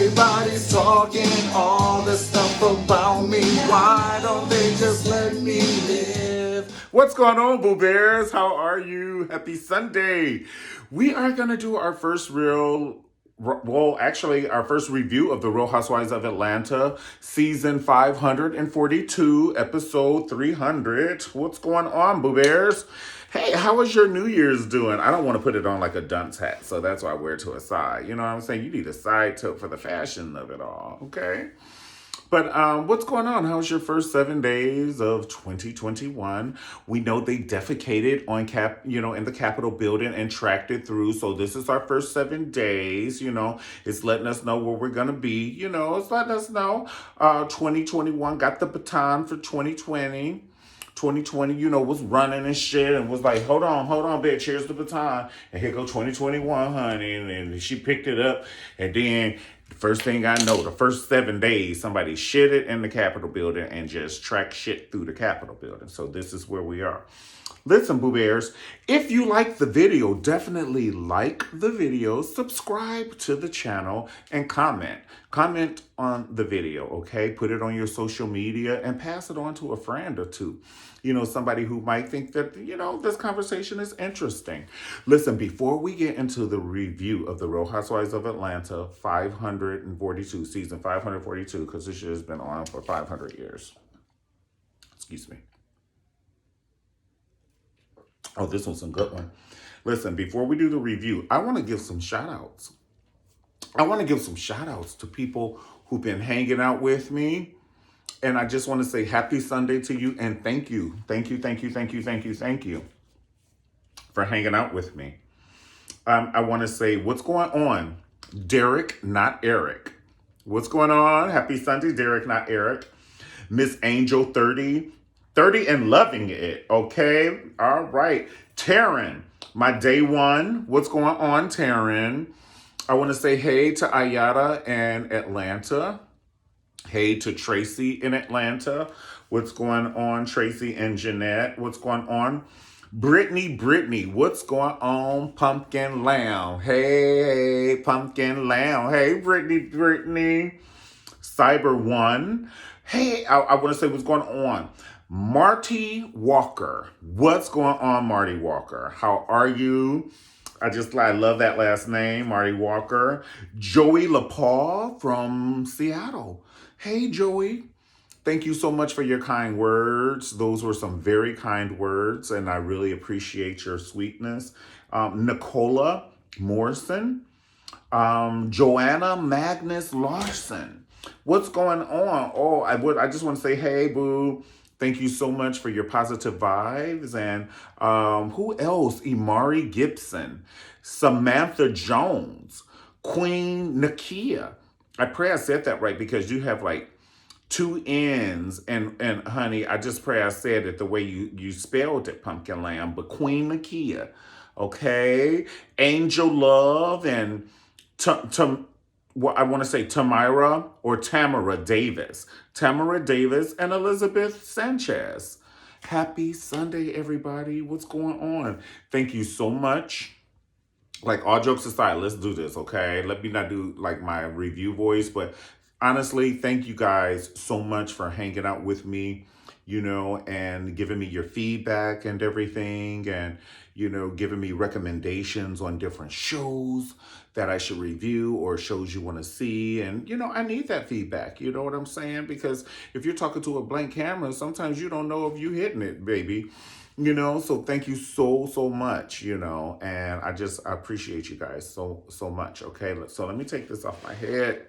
Everybody's talking all this stuff about me. Why don't they just let me live? What's going on, Boo Bears? How are you? Happy Sunday. We are going to do our first our first review of the Real Housewives of Atlanta, season 542, episode 300. What's going on, Boo Bears? Hey, how was your New Year's doing? I don't want to put it on like a dunce hat, so that's why I wear it to a side. You know what I'm saying? You need a side tote for the fashion of it all, okay? But what's going on? How's your first 7 days of 2021? We know they defecated on in the Capitol building and tracked it through. So this is our first 7 days. It's letting us know where we're gonna be. It's letting us know. 2021 got the baton for 2020. 2020, was running and shit and was like, hold on, bitch, here's the baton. And here go 2021, honey. And she picked it up. And then the first thing I know, the first 7 days, somebody shitted in the Capitol building and just tracked shit through the Capitol building. So this is where we are. Listen, Boo Bears, if you like the video, definitely like the video, subscribe to the channel, and comment. Comment on the video, okay? Put it on your social media and pass it on to a friend or two. Somebody who might think that, this conversation is interesting. Listen, before we get into the review of the Real Housewives of Atlanta 542, season 542, because this shit has been on for 500 years. Excuse me. Oh, this one's a good one. Listen, before we do the review, I want to give some shout outs. I want to give some shout outs to people who've been hanging out with me. And I just want to say happy Sunday to you and thank you. Thank you for hanging out with me. I want to say what's going on? Derek, not Eric. What's going on? Happy Sunday, Derek, not Eric. Miss Angel 30 and loving it, okay? All right. Taryn, my day one. What's going on, Taryn? I want to say hey to Ayada and Atlanta. Hey to Tracy in Atlanta. What's going on, Tracy and Jeanette? What's going on? Brittany, what's going on, Pumpkin Lamb? Hey, Pumpkin Lamb. Hey, Brittany. Cyber One. Hey, I want to say what's going on. Marty Walker. What's going on, Marty Walker? How are you? I love that last name, Marty Walker. Joey LaPaul from Seattle. Hey, Joey. Thank you so much for your kind words. Those were some very kind words, and I really appreciate your sweetness. Nicola Morrison. Joanna Magnus Larson. What's going on? Oh, I just want to say, hey, boo. Thank you so much for your positive vibes. And who else? Imari Gibson, Samantha Jones, Queen Nakia. I pray I said that right because you have like two N's. And honey, I just pray I said it the way you spelled it, Pumpkin Lamb. But Queen Nakia, okay? Angel Love and I want to say Tamara Davis. Tamara Davis and Elizabeth Sanchez. Happy Sunday, everybody. What's going on? Thank you so much. Like, all jokes aside, let's do this, okay? Let me not do like my review voice, but honestly, thank you guys so much for hanging out with me, and giving me your feedback and everything, and, giving me recommendations on different shows that I should review or shows you want to see. And, I need that feedback. You know what I'm saying? Because if you're talking to a blank camera, sometimes you don't know if you're hitting it, baby. So thank you so much, and I appreciate you guys so much. Okay, so let me take this off my head.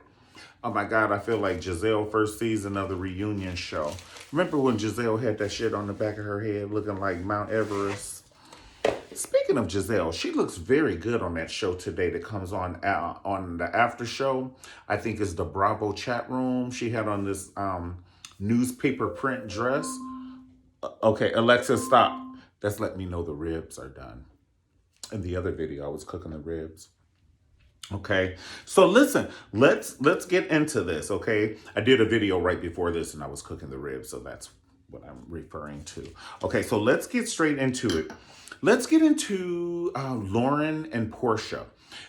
Oh my God, I feel like Giselle first season of the reunion show. Remember when Giselle had that shit on the back of her head looking like Mount Everest? Speaking of Giselle, she looks very good on that show today that comes on the after show. I think it's the Bravo chat room. She had on this newspaper print dress. Okay, Alexa, stop. That's letting me know the ribs are done. In the other video, I was cooking the ribs. Okay, so listen, let's get into this, okay? I did a video right before this and I was cooking the ribs, so that's what I'm referring to. Okay, so let's get straight into it. Let's get into Lauren and Portia.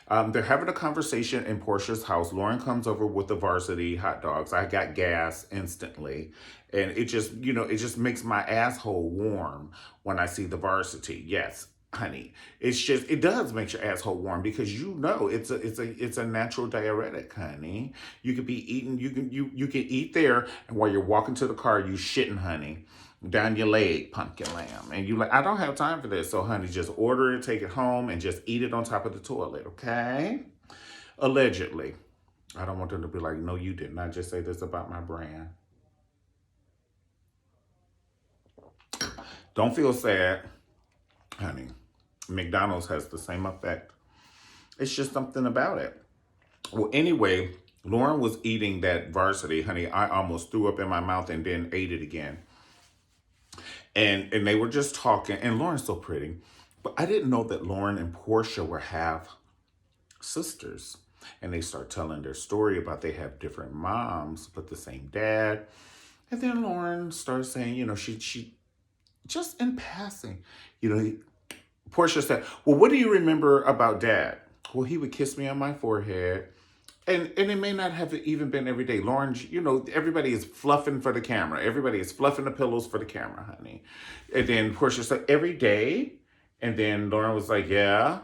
They're having a conversation in Portia's house. Lauren comes over with the varsity hot dogs. I got gas instantly. And it just, it just makes my asshole warm when I see the varsity. Yes, honey. It does make your asshole warm because it's a natural diuretic, honey. You could be eating, you can eat there, and while you're walking to the car, you shitting, honey, down your leg, pumpkin lamb. And you like, I don't have time for this. So, honey, just order it, take it home, and just eat it on top of the toilet, okay? Allegedly. I don't want them to be like, no, you did not just say this about my brand. Don't feel sad, honey. McDonald's has the same effect. It's just something about it. Well, anyway, Lauren was eating that varsity, honey. I almost threw up in my mouth and then ate it again. And they were just talking, and Lauren's so pretty. But I didn't know that Lauren and Portia were half sisters. And they start telling their story about they have different moms, but the same dad. And then Lauren starts saying, she just in passing, Portia said, well, what do you remember about dad? Well, he would kiss me on my forehead. And it may not have even been every day. Lauren, everybody is fluffing for the camera. Everybody is fluffing the pillows for the camera, honey. And then Portia said, every day? And then Lauren was like, yeah.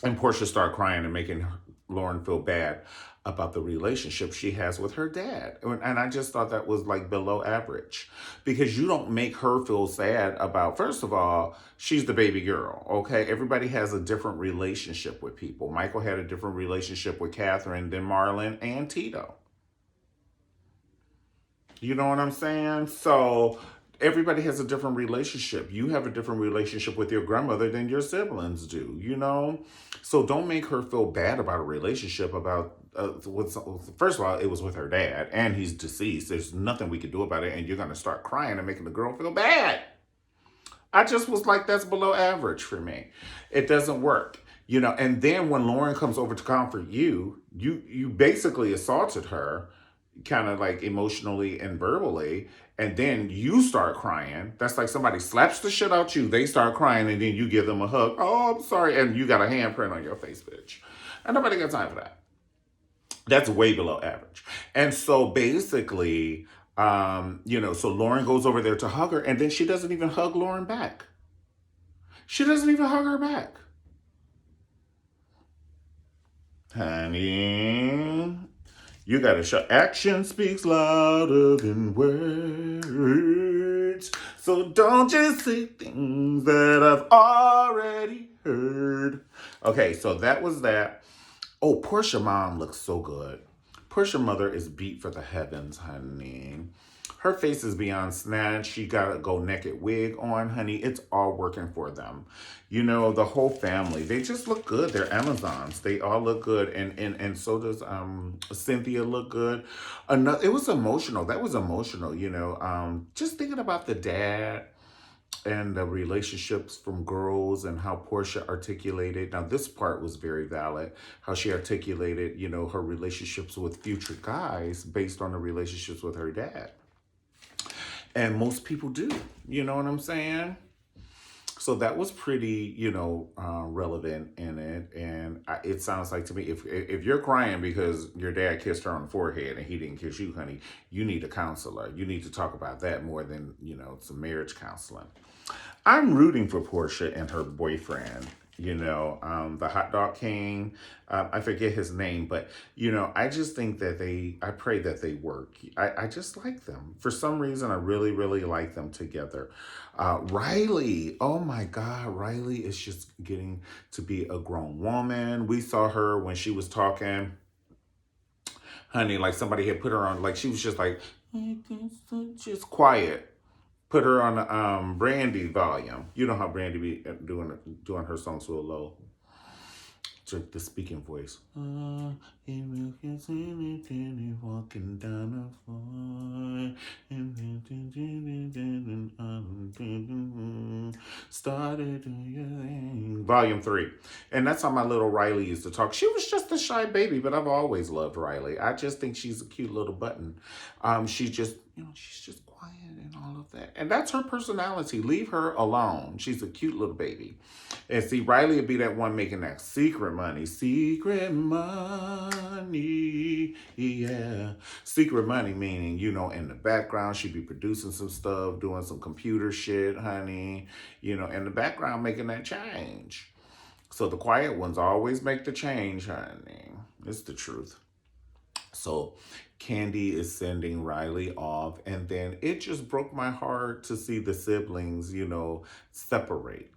And Portia started crying and making Lauren feel bad about the relationship she has with her dad. And I just thought that was like below average because you don't make her feel sad about, first of all, she's the baby girl, okay? Everybody has a different relationship with people. Michael had a different relationship with Catherine than Marlon and Tito. You know what I'm saying? So everybody has a different relationship. You have a different relationship with your grandmother than your siblings do. So don't make her feel bad about a relationship about, first of all, it was with her dad and he's deceased. There's nothing we can do about it. And you're going to start crying and making the girl feel bad. I just was like, that's below average for me. It doesn't work. And then when Lauren comes over to comfort you, you basically assaulted her kind of like emotionally and verbally, and then you start crying. That's like somebody slaps the shit out you, they start crying, and then you give them a hug. Oh, I'm sorry. And you got a handprint on your face, bitch. And nobody got time for that. That's way below average. And so basically, so Lauren goes over there to hug her, and then she doesn't even hug Lauren back. She doesn't even hug her back. Honey, you gotta show. Action speaks louder than words. So don't just say things that I've already heard. Okay, so that was that. Oh, Portia mom looks so good. Portia mother is beat for the heavens, honey. Her face is beyond snatched. She got a go naked wig on, honey. It's all working for them. The whole family. They just look good. They're Amazons. They all look good. And so does Cynthia look good. It was emotional. That was emotional, just thinking about the dad and the relationships from girls and how Portia articulated. Now, this part was very valid. How she articulated, her relationships with future guys based on the relationships with her dad. And most people do. You know what I'm saying? So that was pretty, relevant in it. And it sounds like to me, if you're crying because your dad kissed her on the forehead and he didn't kiss you, honey, you need a counselor. You need to talk about that more than, some marriage counseling. I'm rooting for Portia and her boyfriend. The hot dog king. I forget his name, but, I just think that I pray that they work. I just like them. For some reason, I really, really like them together. Riley, oh my God, Riley is just getting to be a grown woman. We saw her when she was talking, honey, like somebody had put her on, like she was just like, just quiet. Put her on Brandy volume. You know how Brandy be doing her songs real low. Check the speaking voice. Walking down started volume 3. And that's how my little Riley used to talk. She was just a shy baby, but I've always loved Riley. I just think she's a cute little button. She's just quiet. quiet and all of that. And that's her personality. Leave her alone. She's a cute little baby. And see, Riley would be that one making that secret money. Secret money. Yeah. Secret money meaning, in the background, she'd be producing some stuff, doing some computer shit, honey. In the background making that change. So the quiet ones always make the change, honey. It's the truth. So Candy is sending Riley off, and then it just broke my heart to see the siblings, separate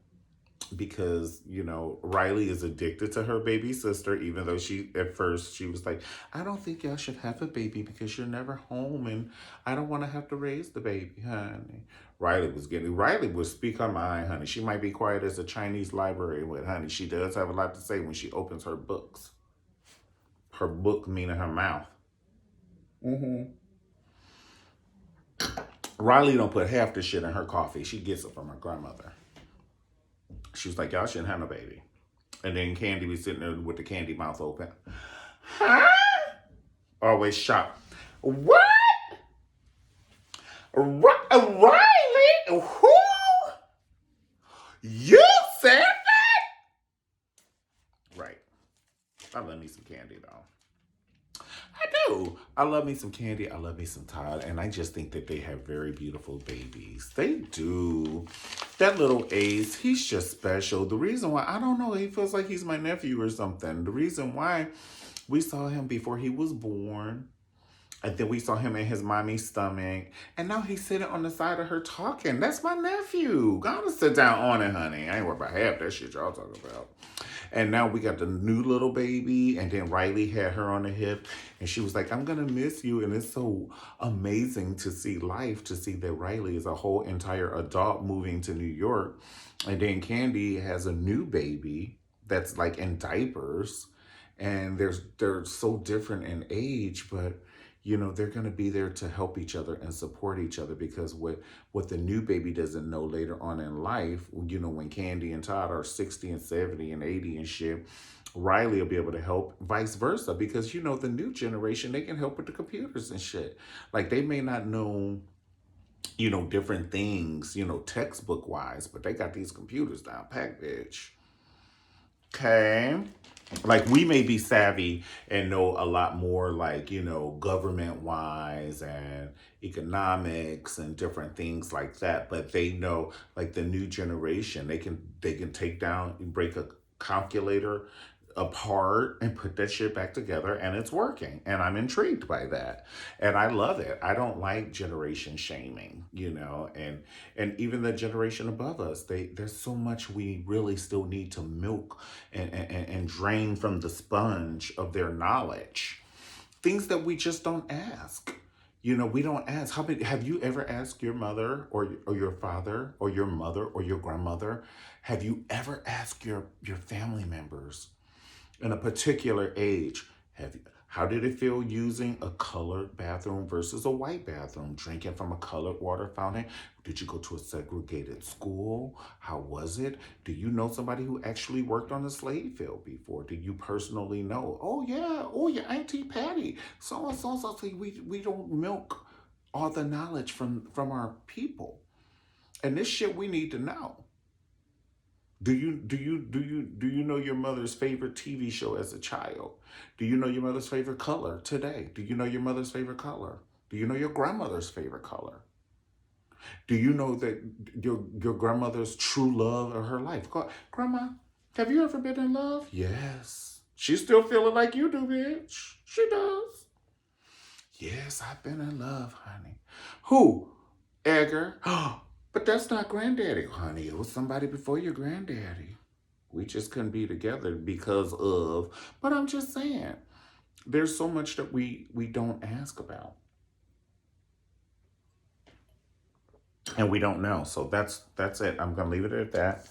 because, Riley is addicted to her baby sister, even though at first, she was like, I don't think y'all should have a baby because you're never home and I don't want to have to raise the baby, honey. Riley would speak her mind, honey. She might be quiet as a Chinese library, but honey, she does have a lot to say when she opens her books. Her book meaning her mouth. Mm-hmm. Riley don't put half the shit in her coffee. She gets it from her grandmother. She was like, y'all shouldn't have no baby. And then Candy was sitting there with the candy mouth open. Huh? Always shocked. What? Riley? Who? You said that? Right. I love me some candy, though. I do. I love me some Candy. I love me some Todd. And I just think that they have very beautiful babies. They do. That little Ace, he's just special. The reason why, I don't know, he feels like he's my nephew or something. The reason why we saw him before he was born. And then we saw him in his mommy's stomach. And now he's sitting on the side of her talking. That's my nephew. Gotta sit down on it, honey. I ain't worried about half that shit y'all talking about. And now we got the new little baby. And then Riley had her on the hip. And she was like, I'm going to miss you. And it's so amazing to see life, to see that Riley is a whole entire adult moving to New York. And then Candy has a new baby that's like in diapers. And they're so different in age, but they're going to be there to help each other and support each other because what the new baby doesn't know later on in life, when Candy and Todd are 60 and 70 and 80 and shit, Riley will be able to help vice versa because, the new generation, they can help with the computers and shit. Like they may not know, different things, textbook wise, but they got these computers down pat, bitch. Okay. Like we may be savvy and know a lot more like, government wise and economics and different things like that. But they know like the new generation, they can take down and break a calculator apart and put that shit back together and it's working. And I'm intrigued by that. And I love it. I don't like generation shaming, and even the generation above us, there's so much we really still need to milk and drain from the sponge of their knowledge. Things that we just don't ask. We don't ask. Have you ever asked your mother or your father or your mother or your grandmother? Have you ever asked your family members in a particular age, how did it feel using a colored bathroom versus a white bathroom? Drinking from a colored water fountain? Did you go to a segregated school? How was it? Do you know somebody who actually worked on the slave field before? Do you personally know? Oh yeah, Auntie Patty. So. We don't milk all the knowledge from our people. And this shit we need to know. Do you know your mother's favorite TV show as a child? Do you know your mother's favorite color today? Do you know your mother's favorite color? Do you know your grandmother's favorite color? Do you know that your grandmother's true love of her life? Grandma, have you ever been in love? Yes. She's still feeling like you do, bitch. She does. Yes, I've been in love, honey. Who? Edgar. But that's not granddaddy, honey. It was somebody before your granddaddy. We just couldn't be together because of. But I'm just saying, there's so much that we don't ask about. And we don't know. So that's it. I'm going to leave it at that.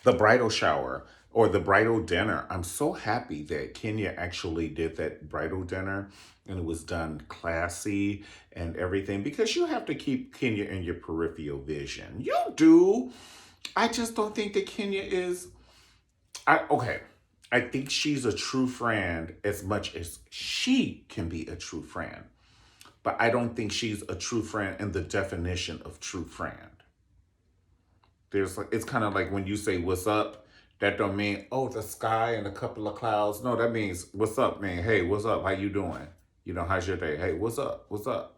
The bridal shower or the bridal dinner. I'm so happy that Kenya actually did that bridal dinner and it was done classy and everything because you have to keep Kenya in your peripheral vision. You do. I just don't think that Kenya is. Okay. I think she's a true friend as much as she can be a true friend. But I don't think she's a true friend in the definition of true friend. There's like, it's kind of like when you say what's up, that don't mean oh the sky and a couple of clouds. No, that means what's up, man. Hey, what's up? How you doing? How's your day? Hey, what's up? What's up?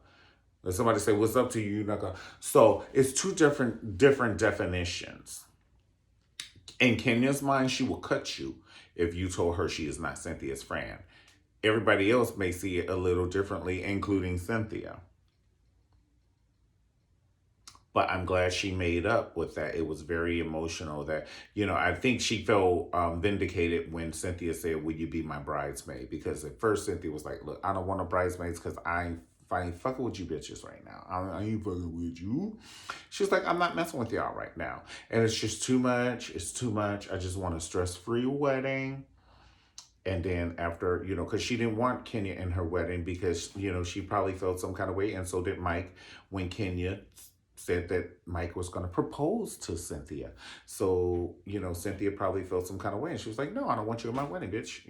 If somebody say what's up to you, you're not gonna. So it's two different definitions. In Kenya's mind, she will cut you if you told her she is not Cynthia's friend. Everybody else may see it a little differently, including Cynthia. But I'm glad she made up with that. It was very emotional that, I think she felt vindicated when Cynthia said, will you be my bridesmaid? Because at first Cynthia was like, look, I don't want no bridesmaids because I ain't fucking with you bitches right now. I ain't fucking with you. She's like, I'm not messing with y'all right now. And it's just too much. It's too much. I just want a stress-free wedding. And then after, because she didn't want Kenya in her wedding because, she probably felt some kind of way. And so did Mike when Kenya said that Mike was going to propose to Cynthia. So, Cynthia probably felt some kind of way. And she was like, no, I don't want you at my wedding, bitch.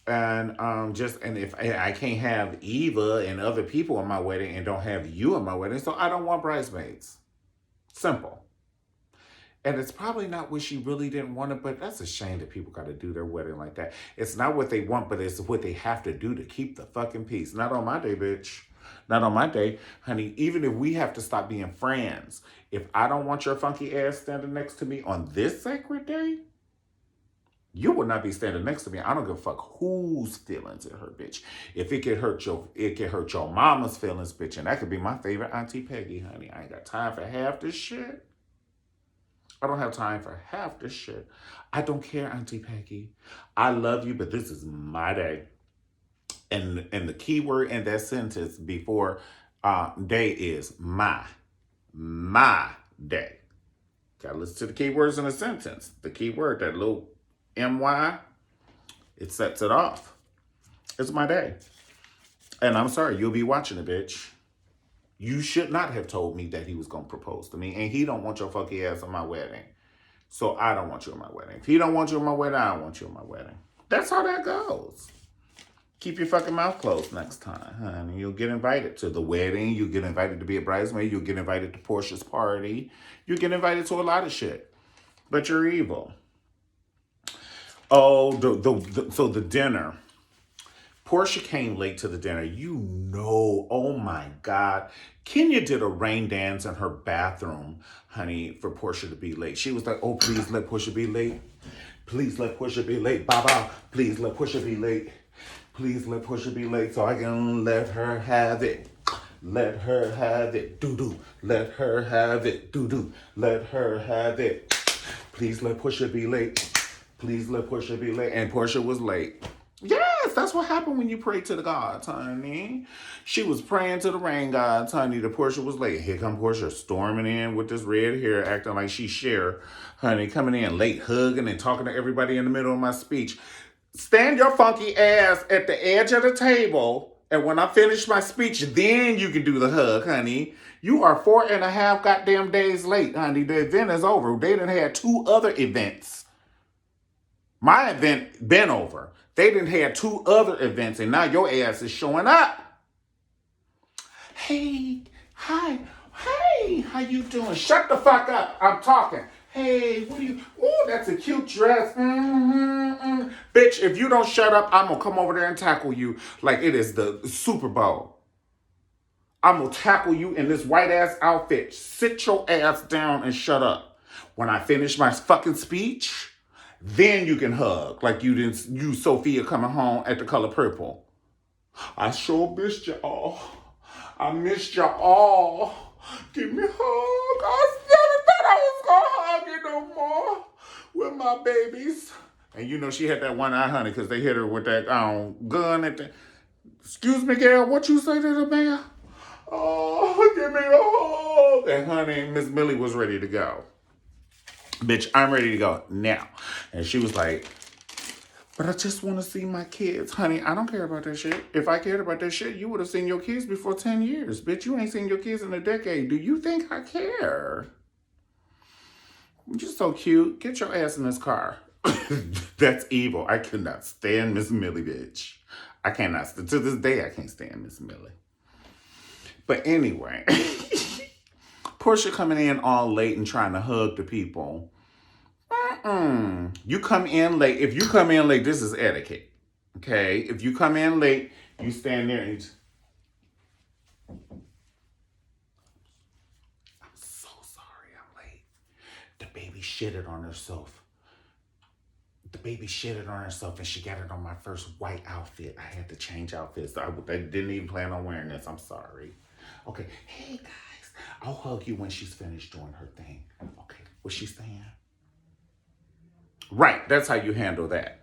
And and if I can't have Eva and other people in my wedding and don't have you in my wedding, so I don't want bridesmaids. Simple. And it's probably not what she really didn't want it, but that's a shame that people got to do their wedding like that. It's not what they want, but it's what they have to do to keep the fucking peace. Not on my day, bitch. Not on my day. Honey, even if we have to stop being friends, if I don't want your funky ass standing next to me on this sacred day, you will not be standing next to me. I don't give a fuck whose feelings it hurt, bitch. If it could hurt your mama's feelings, bitch, and that could be my favorite Auntie Peggy, honey. I ain't got time for half this shit. I don't have time for half this shit. I don't care, Auntie Peggy. I love you, but this is my day. And the key word in that sentence before day is my day. Gotta listen to the key words in a sentence. The key word, that little my, it sets it off. It's my day. And I'm sorry, you'll be watching it, bitch. You should not have told me that he was going to propose to me. And he don't want your funky ass at my wedding. So I don't want you at my wedding. If he don't want you at my wedding, I don't want you at my wedding. That's how that goes. Keep your fucking mouth closed next time, honey. You'll get invited to the wedding. You'll get invited to be a bridesmaid. You'll get invited to Portia's party. You'll get invited to a lot of shit. But you're evil. Oh, so the dinner. Portia came late to the dinner. Oh my God. Kenya did a rain dance in her bathroom, honey, for Portia to be late. She was like, oh, please let Portia be late. Please let Portia be late. Baba, please let Portia be late. Please let Portia be late so I can let her have it. Let her have it. Doo-doo. Let her have it. Doo-doo. Let her have it. Please let Portia be late. Please let Portia be late. And Portia was late. Yes, that's what happened when you pray to the gods, honey. She was praying to the rain gods, honey. The Portia was late. Here come Portia storming in with this red hair, acting like she's Cher, honey, coming in late, hugging and talking to everybody in the middle of my speech. Stand your funky ass at the edge of the table, and when I finish my speech, then you can do the hug, honey. You are 4.5 goddamn days late, honey. The event is over. They done had 2 other events. My event been over. They didn't have 2 other events, and now your ass is showing up. Hey, hi, hey, how you doing? Shut the fuck up. I'm talking. Hey, what are you? Oh, that's a cute dress. Bitch, if you don't shut up, I'm gonna come over there and tackle you like it is the Super Bowl. I'm gonna tackle you in this white ass outfit. Sit your ass down and shut up. When I finish my fucking speech, then you can hug like you Sophia coming home at the color purple. I sure missed y'all. I missed y'all. Give me a hug. I never thought I was gonna hug you no more with my babies. And she had that one eye, honey, because they hit her with that gun at the. Excuse me, girl, what you say to the man? Oh, give me a hug. And honey, Miss Millie was ready to go. Bitch, I'm ready to go now. And she was like, but I just want to see my kids. Honey, I don't care about that shit. If I cared about that shit, you would have seen your kids before 10 years. Bitch, you ain't seen your kids in a decade. Do you think I care? You're so cute. Get your ass in this car. That's evil. I cannot stand Miss Millie, bitch. I cannot. To this day, I can't stand Miss Millie. But anyway, Portia coming in all late and trying to hug the people. You come in late. If you come in late, this is etiquette. Okay? If you come in late, you stand there and I'm so sorry I'm late. The baby shitted on herself. The baby shitted on herself and she got it on my first white outfit. I had to change outfits. I didn't even plan on wearing this. I'm sorry. Okay. Hey guys, I'll hug you when she's finished doing her thing. Okay. What's she saying? Right. That's how you handle that.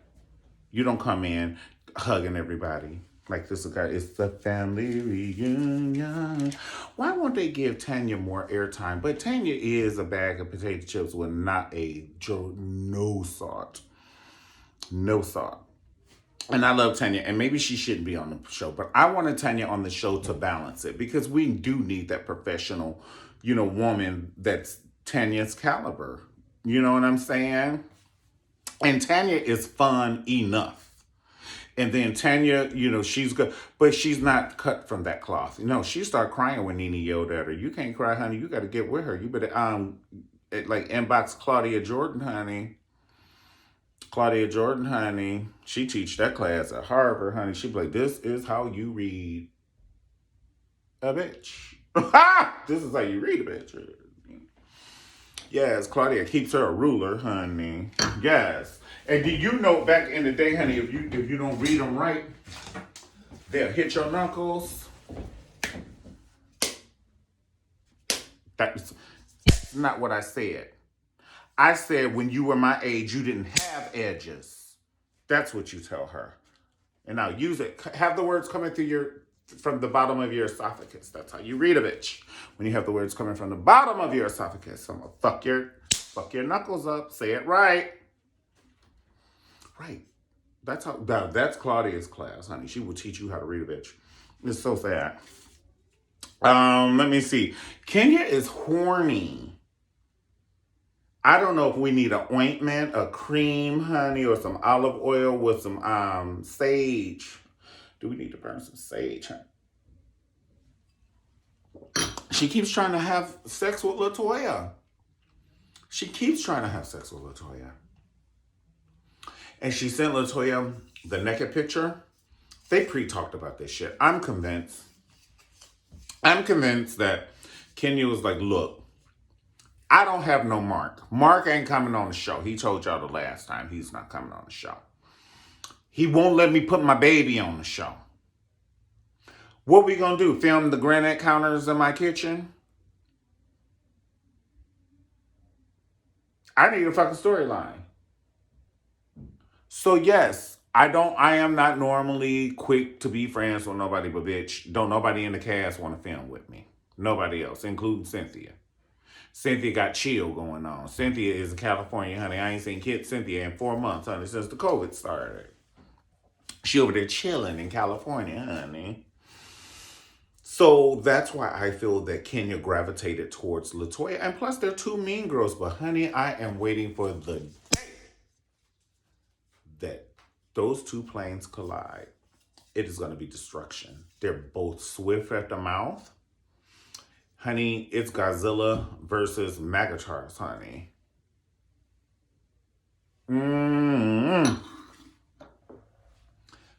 You don't come in hugging everybody. Like this guy, it's the family reunion. Why won't they give Tanya more airtime? But Tanya is a bag of potato chips with not no salt. No salt. And I love Tanya, and maybe she shouldn't be on the show, but I wanted Tanya on the show to balance it because we do need that professional, woman that's Tanya's caliber. You know what I'm saying? And Tanya is fun enough. And then Tanya, she's good, but she's not cut from that cloth. She started crying when Nene yelled at her. You can't cry, honey. You got to get with her. You better like inbox Claudia Jordan, honey. Claudia Jordan, honey. She teach that class at Harvard, honey. She be like, this is how you read a bitch. This is how you read a bitch. Yes, Claudia keeps her a ruler, honey. Yes. And do you know back in the day, honey, if you don't read them right, they'll hit your knuckles. That's not what I said. I said when you were my age, you didn't have edges. That's what you tell her. And now use it. Have the words coming from the bottom of your esophagus. That's how you read a bitch. When you have the words coming from the bottom of your esophagus, I'm gonna fuck your knuckles up. Say it right. Right. That's Claudia's class, honey. She will teach you how to read a bitch. It's so sad. Let me see. Kenya is horny. I don't know if we need an ointment, a cream, honey, or some olive oil with some sage. Do we need to burn some sage, honey? She keeps trying to have sex with LaToya. And she sent LaToya the naked picture. They pre-talked about this shit. I'm convinced that Kenya was like, look, I don't have no Mark. Mark ain't coming on the show. He told y'all the last time he's not coming on the show. He won't let me put my baby on the show. What we gonna do? Film the granite counters in my kitchen? I need a fucking storyline. So yes, I am not normally quick to be friends with nobody, but bitch, don't nobody in the cast want to film with me. Nobody else, including Cynthia. Cynthia got chill going on. Cynthia is in California, honey. I ain't seen Cynthia in 4 months, honey, since the COVID started. She over there chilling in California, honey. So that's why I feel that Kenya gravitated towards LaToya. And plus, they're two mean girls. But honey, I am waiting for the day that those two planes collide. It is going to be destruction. They're both swift at the mouth. Honey, it's Godzilla versus Megatars, honey.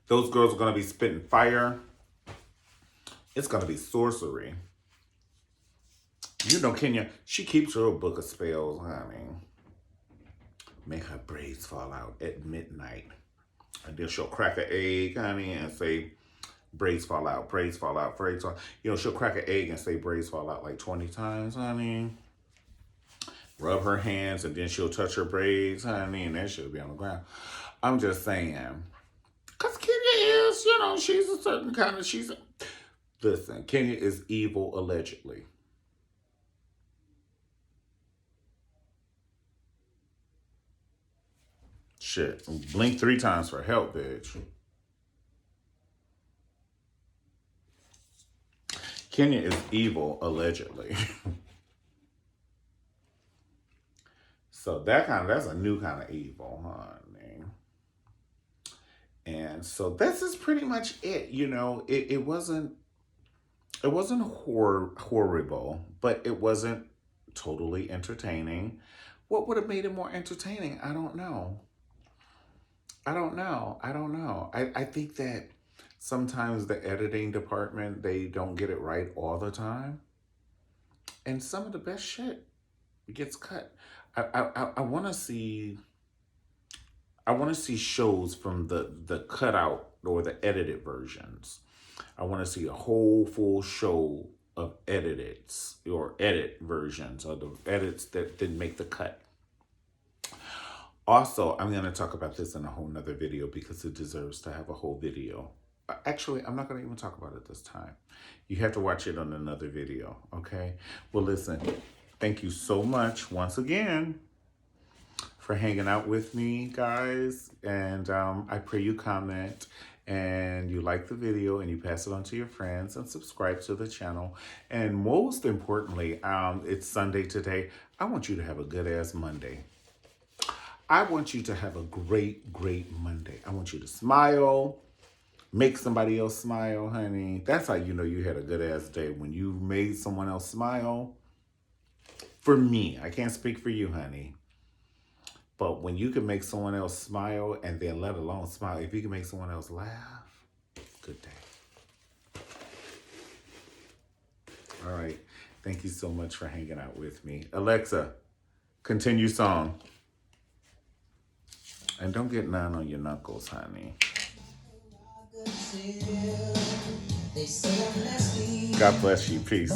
Those girls are going to be spitting fire. It's going to be sorcery. You know, Kenya, she keeps her book of spells, honey. Make her braids fall out at midnight. And then she'll crack an egg, honey, and say, braids fall out, braids fall out, braids fall out. She'll crack an egg and say braids fall out like 20 times, honey. Rub her hands, and then she'll touch her braids, honey, and then she'll be on the ground. I'm just saying. Because Kenya is, she's a certain kind of, listen, Kenya is evil, allegedly. Shit. Blink 3 times for help, bitch. Kenya is evil, allegedly. So that's a new kind of evil, honey. And so this is pretty much it. It wasn't horrible, but it wasn't totally entertaining. What would have made it more entertaining? I don't know. I think that sometimes the editing department, they don't get it right all the time. And some of the best shit gets cut. I want to see. I want to see shows from the cutout or the edited versions. I want to see a whole full show of edits or edit versions or the edits that didn't make the cut. Also, I'm going to talk about this in a whole nother video because it deserves to have a whole video. Actually, I'm not going to even talk about it this time. You have to watch it on another video, okay? Well, listen, thank you so much once again for hanging out with me, guys. And I pray you comment and you like the video and you pass it on to your friends and subscribe to the channel. And most importantly, it's Sunday today. I want you to have a good-ass Monday. I want you to have a great, great Monday. I want you to smile, make somebody else smile, honey. That's how you know you had a good-ass day, when you made someone else smile. For me, I can't speak for you, honey. But when you can make someone else smile and then let alone smile, if you can make someone else laugh, good day. All right. Thank you so much for hanging out with me. Alexa, continue song. And don't get none on your knuckles, honey. God bless you. Peace.